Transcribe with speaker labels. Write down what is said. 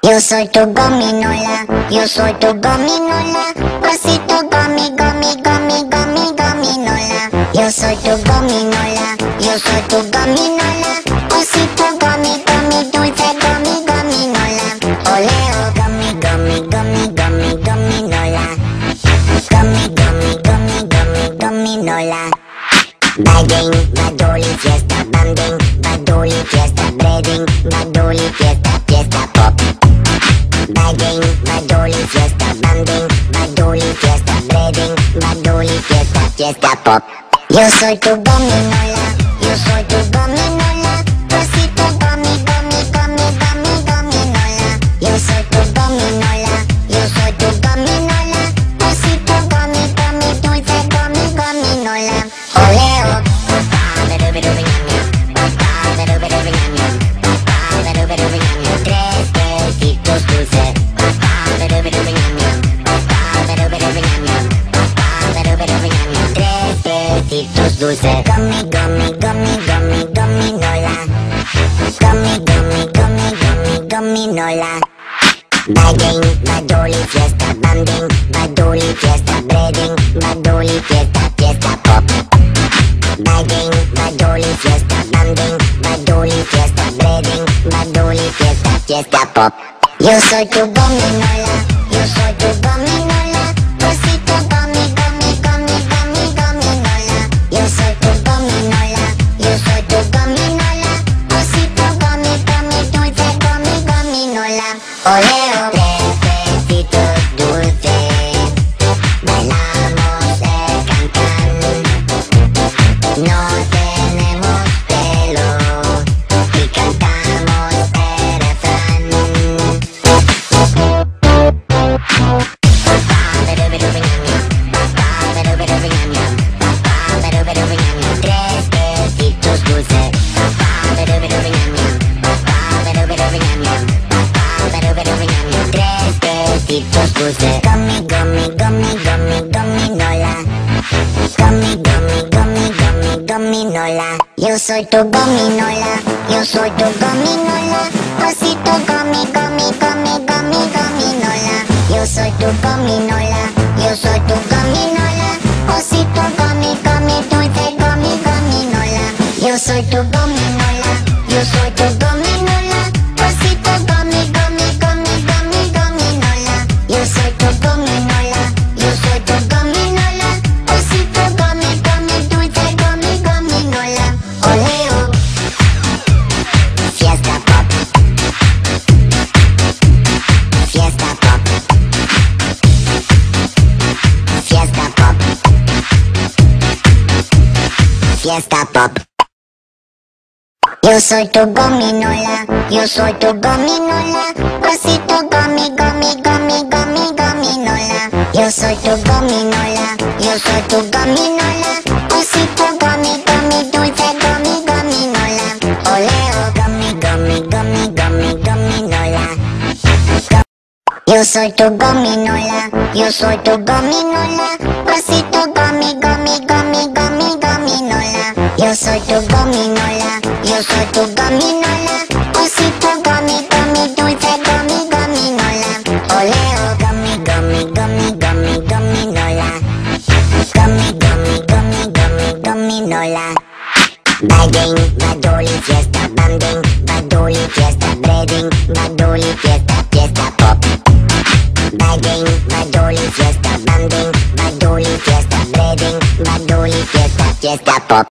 Speaker 1: Yo soy tu gominola, yo soy tu gominola, osito gomi, gomi, gomi, gomi, gominola. Yo soy tu gominola, yo soy tu gominola, osito gomi, gomi, dulce gomi, gominola. Oleo gomi, gomi, gomi, gomi, gominola. Gomi, gomi, gomi, gomi, gominola. Bading, badoli, fiesta, banding, badoli, fiesta, breading, badoli, fiesta, fiesta pop. Bading, badoli, fiesta, banding, badoli, fiesta, breading, badoli, fiesta, fiesta pop. Yo soy tu gominola, yo soy tu gominola, osito gomi, gomi, gomi, gomi, gominola. Yo soy tu gominola, yo soy tu gominola, osito gomi, gomi, dulce gomi, gominola. Oleo. Tres besitos dulces. Tres besitos dulces. Gomi, gomi, gomi, gomi, gominola. Gomi, gomi, gomi, gomi, gominola. Bading, badoli, fiesta, banding, badoli, fiesta, breading, badoli, fiesta, fiesta pop. Bading, badoli, fiesta, banding, badoli, fiesta, breading, badoli, fiesta, fiesta pop. Yo soy tu gominola, yo soy tu gominola, osito gomi, gomi, gomi, gomi, gominola. Yo soy tu gominola, yo soy tu gominola, osito gomi, gomi, dulce gomi, gominola. Oleo. Tres besitos dulces, bailamos el cancán. No tenemos pelo y cantamos el refrán. Tres besitos dulces. Tres besitos dulces. Gomi, gomi, gomi, gomi, gominola. Gomi, gomi, gomi, gomi, gominola. Yo soy tu gominola, yo soy tu gominola, osito gomi, gomi, gomi, gomi, gominola. Yo soy tu gominola, yo soy tu gominola, osito gomi, gomi, dulce gomi, gominola. Yo soy tu gominola, yo soy tu gominola, osito gomi, gomi, gomi, gomi, gominola. Yo soy tu gominola, yo soy tu gominola, osito gomi, gomi, dulce gomi, gominola. Oleo. Fiesta pop. Fiesta pop. Fiesta pop. Fiesta pop. Yo soy tu gominola, yo soy tu gominola, osito gomi, gomi, gomi, gomi, gominola. Yo soy tu gominola, yo soy tu gominola, osito gomi, gomi, dulce gomi, gominola. Oleo. Gomi, gomi, gomi, gomi, gominola. Yo soy tu gominola, yo soy tu gominola, osito gomi, gomi, gomi, gomi, gominola. Yo soy tu gominola, yo soy tu gominola, osito gomi, gomi, dulce gomi, gominola. Oleo. Gomi, gomi, gomi, gomi, gominola. Gomi, gomi, gomi, gomi, gominola. Bading, badoli, fiesta, banding, badoli, fiesta, breading, badoli, fiesta, fiesta pop. Bading, badoli, fiesta, banding, badoli, fiesta, breading, badoli, fiesta, fiesta pop.